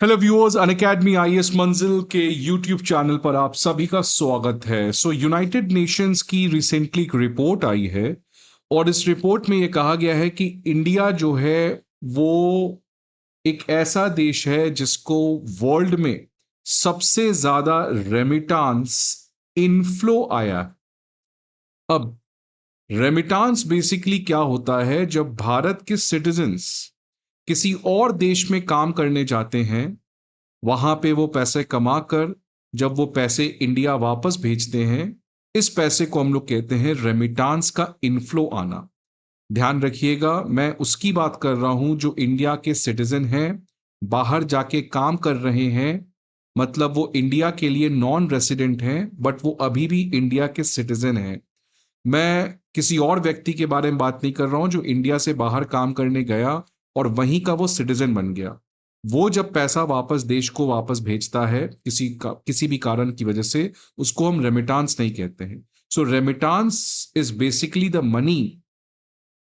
Hello viewers, Unacademy IAS मंजिल के YouTube channel पर आप सभी का स्वागत है। यूनाइटेड नेशंस की रिसेंटली एक रिपोर्ट आई है और इस रिपोर्ट में ये कहा गया है कि इंडिया जो है वो एक ऐसा देश है जिसको वर्ल्ड में सबसे ज्यादा रेमिटांस इनफ्लो आया है। अब रेमिटांस बेसिकली क्या होता है? जब भारत के सिटीजन्स किसी और देश में काम करने जाते हैं, वहां पे वो पैसे कमा कर जब वो पैसे इंडिया वापस भेजते हैं, इस पैसे को हम लोग कहते हैं रेमिटांस का इनफ्लो आना। ध्यान रखिएगा, मैं उसकी बात कर रहा हूं जो इंडिया के सिटीजन हैं, बाहर जाके काम कर रहे हैं, मतलब वो इंडिया के लिए नॉन रेसिडेंट हैं बट वो अभी भी इंडिया के सिटीजन हैं। मैं किसी और व्यक्ति के बारे में बात नहीं कर रहा हूं जो इंडिया से बाहर काम करने गया और वहीं का वो सिटीजन बन गया। वो जब पैसा वापस देश को वापस भेजता है किसी भी कारण की वजह से, उसको हम रेमिटांस नहीं कहते हैं। So remittance is basically the money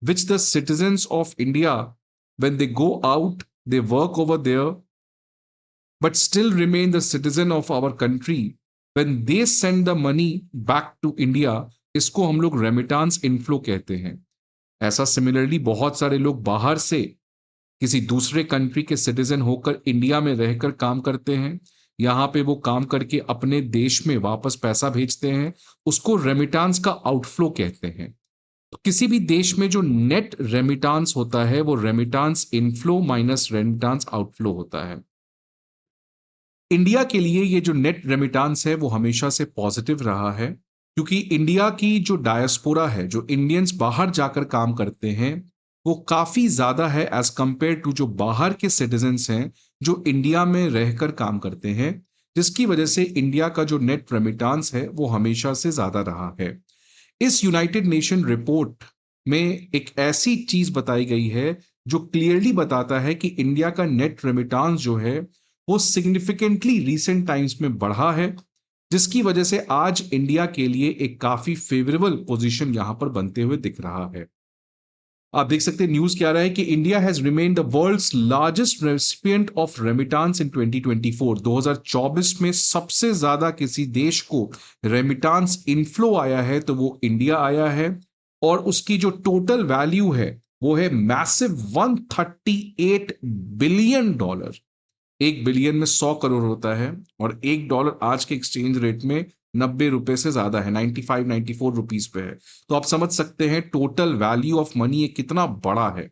which the citizens of India, when they go out, they work over there, but still remain the citizen of our country. When they send the money back to India, इसको हम लोग remittance inflow कहते हैं। ऐसा similarly बहुत सारे लोग बाहर से किसी दूसरे कंट्री के सिटीजन होकर इंडिया में रहकर काम करते हैं, यहाँ पे वो काम करके अपने देश में वापस पैसा भेजते हैं, उसको रेमिटांस का आउटफ्लो कहते हैं। तो किसी भी देश में जो नेट रेमिटांस होता है वो remittance inflow minus remittance outflow होता है। इंडिया के लिए ये जो नेट रेमिटांस है वो हमेशा से पॉजिटिव रहा है, क्योंकि इंडिया की जो डायस्पोरा है, जो इंडियंस बाहर जाकर काम करते हैं, वो काफी ज्यादा है एज कंपेयर टू जो बाहर के सिटीजन्स हैं जो इंडिया में रहकर काम करते हैं, जिसकी वजह से इंडिया का जो नेट रेमिटांस है वो हमेशा से ज्यादा रहा है। इस यूनाइटेड नेशन रिपोर्ट में एक ऐसी चीज बताई गई है जो क्लियरली बताता है कि इंडिया का नेट रेमिटांस जो है वो सिग्निफिकेंटली रीसेंट टाइम्स में बढ़ा है, जिसकी वजह से आज इंडिया के लिए एक काफी फेवरेबल पोजीशन यहां पर बनते हुए दिख रहा है। आप देख सकते हैं न्यूज क्या रहा है कि India has remain the world's largest recipient of remittance in 2024। 2024 में सबसे ज्यादा किसी देश को रेमिटांस इनफ्लो आया है तो वो इंडिया आया है, और उसकी जो टोटल वैल्यू है वो है मैसिव $138 बिलियन। 1 बिलियन में 100 करोड़ होता है और $1 आज के एक्सचेंज रेट में 90 रुपए से ज्यादा है, 95-94 रुपीज पे है। तो आप समझ सकते हैं टोटल वैल्यू ऑफ मनी ये कितना बड़ा है।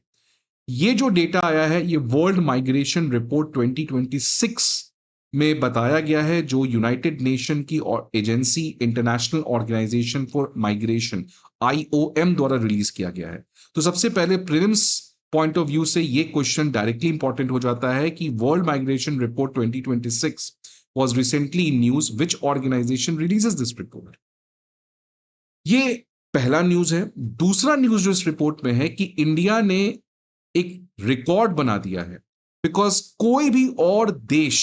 ये जो डेटा आया है ये वर्ल्ड माइग्रेशन रिपोर्ट 2026 में बताया गया है, जो यूनाइटेड नेशन की agency International Organization for Migration IOM द्वारा रिलीज किया गया है। तो सबसे पहले प्रीलिम्स पॉइंट ऑफ व्यू से ये क्वेश्चन डायरेक्टली इंपॉर्टेंट हो जाता है कि world migration report 2026 was recently in news. Which organization releases this report? ये पहला न्यूज है। दूसरा न्यूज जो इस रिपोर्ट में है कि इंडिया ने एक रिकॉर्ड बना दिया है, बिकॉज कोई भी और देश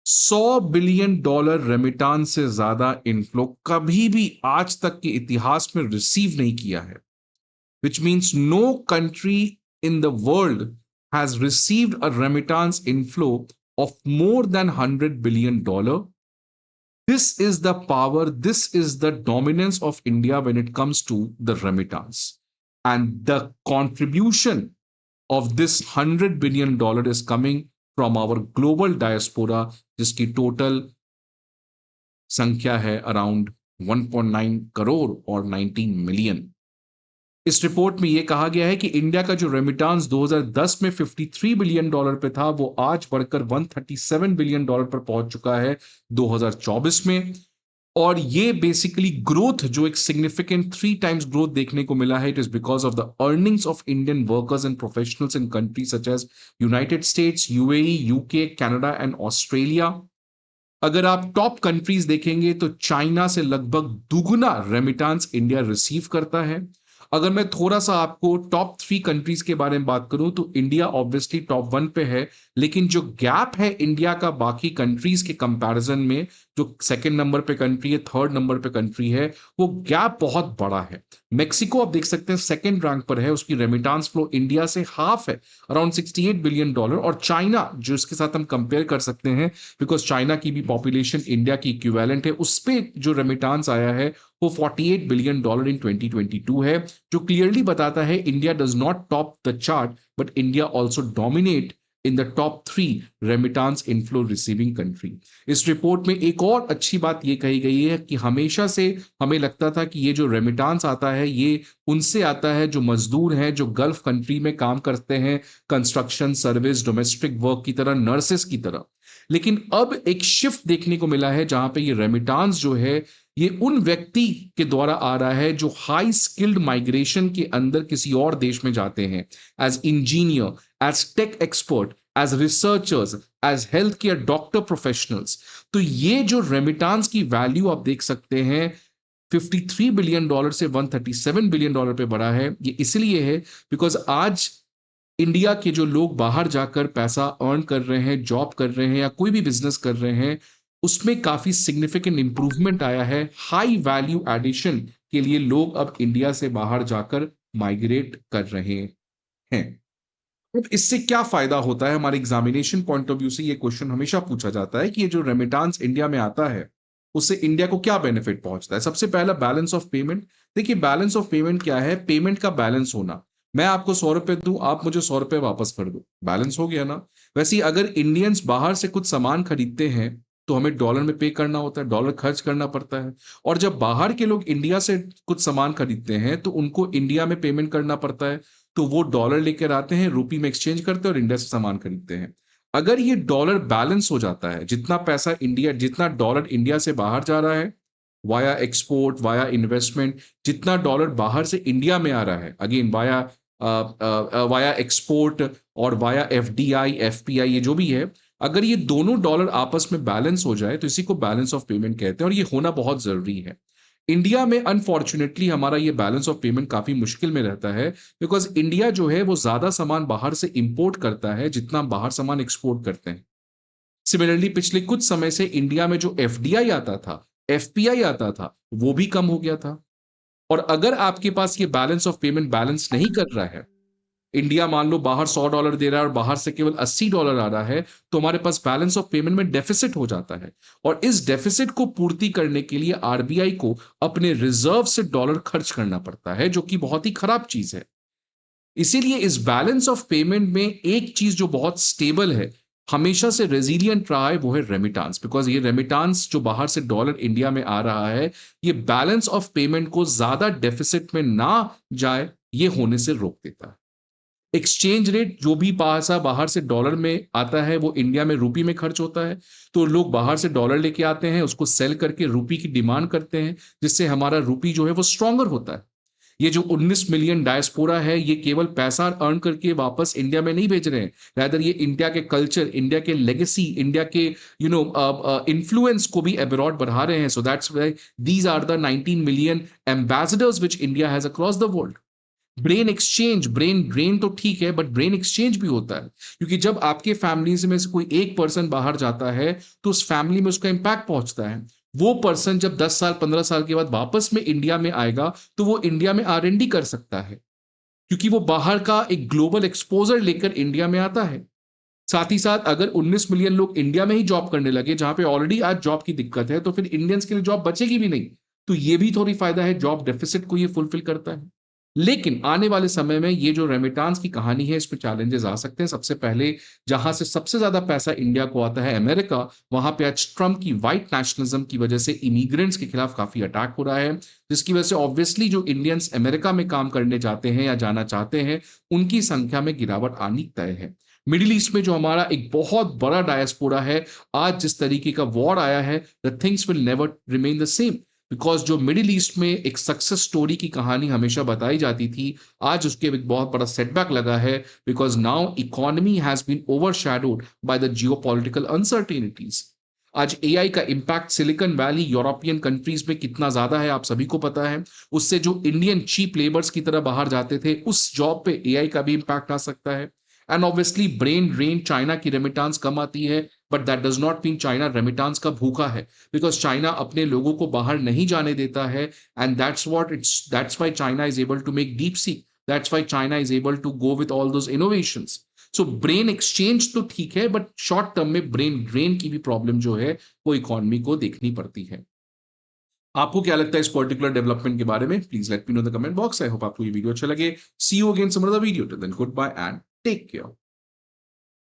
$100 बिलियन रेमिटांस से ज्यादा इनफ्लो कभी भी आज तक के इतिहास में रिसीव नहीं किया है, which means no country in the world has received a remittance inflow of more than $100 billion. This is the power, this is the dominance of India when it comes to the remittance. And the contribution of this $100 billion is coming from our global diaspora, जिसकी total संख्या है around 1.9 crore और 19 million. इस report में यह कहा गया है कि इंडिया का जो रेमिटांस 2010 में $53 बिलियन पे था वो आज बढ़कर $137 बिलियन पर पहुंच चुका है 2024 में। और ये बेसिकली ग्रोथ जो एक सिग्निफिकेंट 3 टाइम्स ग्रोथ देखने को मिला है, it is because of the earnings of Indian workers and professionals in countries such as United States, UAE, UK, Canada and Australia. अगर आप टॉप कंट्रीज देखेंगे तो चाइना से लगभग दुगुना रेमिटांस इंडिया रिसीव करता है। अगर मैं थोड़ा सा आपको टॉप 3 कंट्रीज के बारे में बात करूं तो इंडिया ऑब्वियसली टॉप 1 पे है, लेकिन जो गैप है इंडिया का बाकी कंट्रीज के कंपैरिजन में, जो सेकंड नंबर पे कंट्री है, थर्ड नंबर पे कंट्री है, वो गैप बहुत बड़ा है। मेक्सिको आप देख सकते हैं सेकंड रैंक पर है, उसकी रेमिटांस फ्लो इंडिया से हाफ है, अराउंड $68 बिलियन। और चाइना जो इसके साथ हम कंपेयर कर सकते हैं, बिकॉज चाइना की भी पॉपुलेशन इंडिया की इक्विवेलेंट है, उस पे जो रेमिटांस आया है वो $48 बिलियन इन 2022 है, जो क्लियरली बताता है India does not top the chart, but India also dominate in the top 3 remittance inflow receiving country. इस रिपोर्ट में एक और अच्छी बात यह कही गई है कि हमेशा से हमें लगता था कि ये जो रेमिटांस आता है ये उनसे आता है जो मजदूर हैं, जो गल्फ कंट्री में काम करते हैं, कंस्ट्रक्शन, सर्विस, डोमेस्टिक वर्क की तरह, नर्सेस की तरह। लेकिन अब एक शिफ्ट देखने को मिला है जहां पे ये रेमिटांस जो है ये उन व्यक्ति के द्वारा आ रहा है जो हाई स्किल्ड माइग्रेशन के अंदर किसी और देश में जाते हैं, as engineer, as tech expert, as researchers, as health care doctor professionals. तो ये जो रेमिटांस की वैल्यू आप देख सकते हैं $53 बिलियन से $137 बिलियन पे बढ़ा है। ये इसलिए है बिकॉज आज इंडिया के जो लोग बाहर जाकर पैसा अर्न कर रहे हैं, जॉब कर रहे हैं या कोई भी बिजनेस कर रहे हैं, उसमें काफी सिग्निफिकेंट इंप्रूवमेंट आया है। हाई वैल्यू एडिशन के लिए लोग अब इंडिया से बाहर जाकर माइग्रेट कर रहे हैं। अब इससे क्या फायदा होता है? हमारे एग्जामिनेशन पॉइंट ऑफ व्यू से ये क्वेश्चन हमेशा पूछा जाता है कि ये जो रेमिटांस इंडिया में आता है उससे इंडिया को क्या बेनिफिट पहुंचता है। सबसे पहला बैलेंस ऑफ पेमेंट। देखिए बैलेंस ऑफ पेमेंट क्या है? पेमेंट का बैलेंस होना। मैं आपको 100 रुपए दूं, आप मुझे 100 रुपए वापस कर दो, बैलेंस हो गया ना। वैसे ही अगर इंडियंस बाहर से कुछ सामान खरीदते हैं तो हमें डॉलर में पे करना होता है, डॉलर खर्च करना पड़ता है। और जब बाहर के लोग इंडिया से कुछ सामान खरीदते हैं तो उनको इंडिया में पेमेंट करना पड़ता है, तो वो डॉलर लेकर आते हैं, रूपी में एक्सचेंज करते हैं और इंडिया से सामान खरीदते हैं। अगर ये डॉलर बैलेंस हो जाता है, जितना पैसा इंडिया, जितना डॉलर इंडिया से बाहर जा रहा है वाया एक्सपोर्ट, वाया इन्वेस्टमेंट, जितना डॉलर बाहर से इंडिया में आ रहा है, अगेन वाया वाया एक्सपोर्ट और वाया एफडीआई, एफपीआई, ये जो भी है, अगर ये दोनों डॉलर आपस में बैलेंस हो जाए तो इसी को बैलेंस ऑफ पेमेंट कहते हैं और ये होना बहुत जरूरी है। इंडिया में अनफॉर्चुनेटली हमारा ये बैलेंस ऑफ पेमेंट काफी मुश्किल में रहता है, बिकॉज इंडिया जो है वो ज्यादा सामान बाहर से इंपोर्ट करता है जितना बाहर सामान एक्सपोर्ट करते हैं। सिमिलरली पिछले कुछ समय से इंडिया में जो एफडीआई आता था, एफपीआई आता था, वो भी कम हो गया था। और अगर आपके पास ये बैलेंस ऑफ पेमेंट बैलेंस नहीं कर रहा है, इंडिया मान लो बाहर $100 दे रहा है और बाहर से केवल $80 आ रहा है, तो हमारे पास बैलेंस ऑफ पेमेंट में डेफिसिट हो जाता है। और इस डेफिसिट को पूर्ति करने के लिए आरबीआई को अपने रिजर्व से डॉलर खर्च करना पड़ता है, जो कि बहुत ही खराब चीज है। इसीलिए इस बैलेंस ऑफ पेमेंट में एक चीज जो बहुत स्टेबल है, हमेशा से रेजिलियंट रहा है, वो है रेमिटांस। बिकॉज ये रेमिटांस जो बाहर से डॉलर इंडिया में आ रहा है, ये बैलेंस ऑफ पेमेंट को ज्यादा डेफिसिट में ना जाए ये होने से रोक देता है। एक्सचेंज रेट जो भी पैसा बाहर से डॉलर में आता है वो इंडिया में रूपी में खर्च होता है, तो लोग बाहर से डॉलर लेके आते हैं, उसको सेल करके रूपी की डिमांड करते हैं, जिससे हमारा रूपी जो है वो स्ट्रांगर होता है। ये जो 19 मिलियन डायस्पोरा है, ये केवल पैसा अर्न करके वापस इंडिया में नहीं भेज रहे हैं, रादर ये इंडिया के कल्चर, इंडिया के लेगेसी, इंडिया के इन्फ्लुएंस को भी अब्रॉड बढ़ा रहे हैं। So that's why these are the 19 million ambassadors which India has across the world. Brain exchange, brain drain तो ठीक है, बट ब्रेन एक्सचेंज भी होता है, क्योंकि जब आपके फैमिलीज में से कोई एक पर्सन बाहर जाता है तो उस फैमिली में उसका इंपैक्ट पहुंचता है। वो पर्सन जब 10 साल 15 साल के बाद वापस में इंडिया में आएगा तो वो इंडिया में आरएनडी कर सकता है, क्योंकि वो बाहर का एक ग्लोबल एक्सपोजर लेकर इंडिया में आता है। साथ ही साथ अगर 19 मिलियन लोग इंडिया में ही जॉब करने लगे, जहां पे ऑलरेडी आज जॉब की दिक्कत है, तो फिर इंडियंस के लिए जॉब बचेगी भी नहीं। तो ये भी थोड़ी फायदा है, जॉब डेफिसिट को ये फुलफिल करता है। लेकिन आने वाले समय में ये जो रेमिटांस की कहानी है, इसमें चैलेंजेस आ सकते हैं। सबसे पहले जहां से सबसे ज्यादा पैसा इंडिया को आता है, अमेरिका, वहां पे आज ट्रम्प की व्हाइट नेशनलिज्म की वजह से इमिग्रेंट्स के खिलाफ काफी अटैक हो रहा है, जिसकी वजह से ऑब्वियसली जो इंडियंस अमेरिका में काम करने जाते हैं या जाना चाहते हैं, उनकी संख्या में गिरावट आनी तय है। मिडिल ईस्ट में जो हमारा एक बहुत बड़ा डायस्पोरा है, आज जिस तरीके का वॉर आया है, the things will never remain the same. Because जो मिडिल ईस्ट में एक सक्सेस स्टोरी की कहानी हमेशा बताई जाती थी, आज उसके एक बहुत बड़ा सेटबैक लगा है, because now economy has been overshadowed by the geopolitical uncertainties. आज एआई का impact Silicon Valley, European countries में कितना ज्यादा है आप सभी को पता है। उससे जो इंडियन चीप लेबर्स की तरह बाहर जाते थे, उस जॉब पे एआई का भी इंपैक्ट आ सकता है। And obviously brain drain, China की रेमिटांस कम आती है, but that does not mean China remittance का भूखा है, बिकॉज चाइना अपने लोगों को बाहर नहीं जाने देता है, and that's why China is able to make DeepSeek, that's why China is able to go with all those innovations. So brain exchange तो ठीक है, बट शॉर्ट टर्म में ब्रेन ड्रेन की भी प्रॉब्लम जो है वो इकोनॉमी को देखनी पड़ती है। आपको क्या लगता है इस पर्टिकुलर डेवलपमेंट के बारे में? Please let me know the comment box. I hope आपको ये वीडियो अच्छा लगे। See you again some other video, till then goodbye and take care.